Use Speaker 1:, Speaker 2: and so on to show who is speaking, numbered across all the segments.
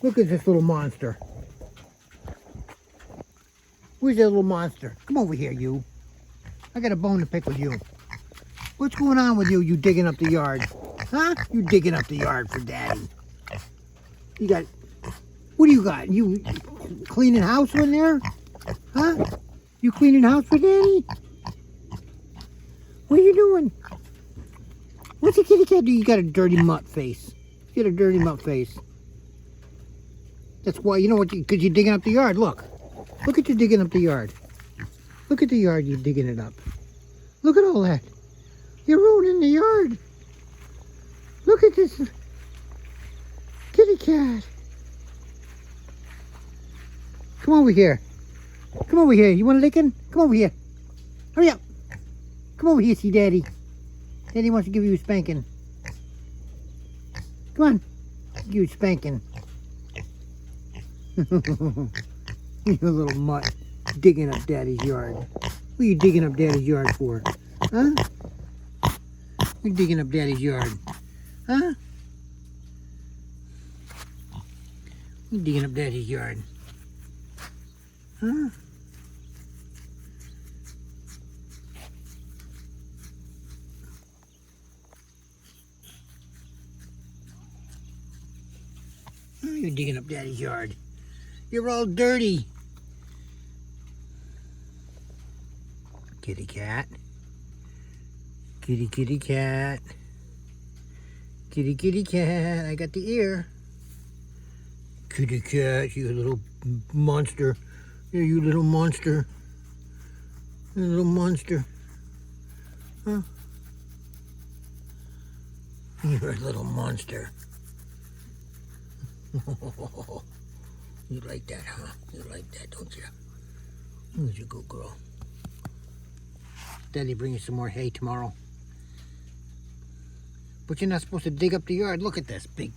Speaker 1: Look at this little monster. Where's that little monster? Come over here, you. I got a bone to pick with you. What's going on with you digging up the yard? Huh? You digging up the yard for Daddy. You got... What do you got? You cleaning house in there? Huh? You cleaning house for Daddy? What are you doing? What's a kitty cat do? You got a dirty mutt face. You got a dirty mutt face. That's why, you know what, because you're digging up the yard. Look. Look at you digging up the yard. Look at the yard, you're digging it up. Look at all that. You're ruining the yard. Look at this kitty cat. Come over here. Come over here. You want a licking? Come over here. Hurry up. Come over here, see Daddy. Daddy wants to give you a spanking. Come on. Give you a spanking. You little mutt. Digging up Daddy's yard. What are you digging up Daddy's yard for? Huh? You're digging up Daddy's yard. Huh? You're digging up Daddy's yard. Huh? Oh, you're digging up Daddy's yard. You're all dirty. Kitty cat. Kitty, kitty cat. Kitty, kitty cat. I got the ear. Kitty cat, you little monster. Yeah, you little monster. You little monster. Huh? You're a little monster. You like that, huh? You like that, don't you? Who's your good girl? Daddy bring you some more hay tomorrow. But you're not supposed to dig up the yard. Look at this, big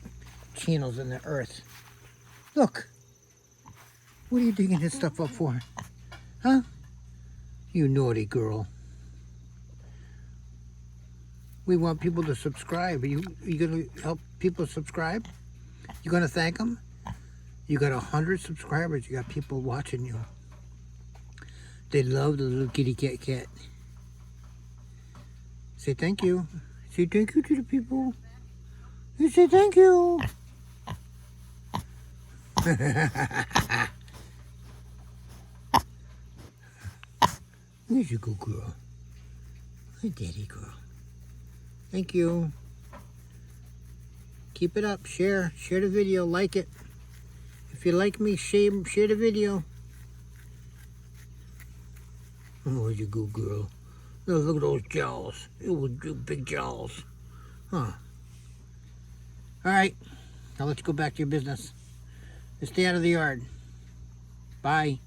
Speaker 1: channels in the earth. Look. What are you digging this stuff up for? Huh? You naughty girl. We want people to subscribe. Are you going to help people subscribe? You going to thank them? You got 100 subscribers. You got people watching you. They love the little kitty cat. Say thank you. Say thank you to the people. You say thank you. Where's your good girl? Hi, Daddy girl. Thank you. Keep it up. Share the video. Like it. If you like me, share the video. Oh, you're a good girl. Oh, look at those jowls. Oh, big jowls. Huh. All right. Now let's go back to your business. Just stay out of the yard. Bye.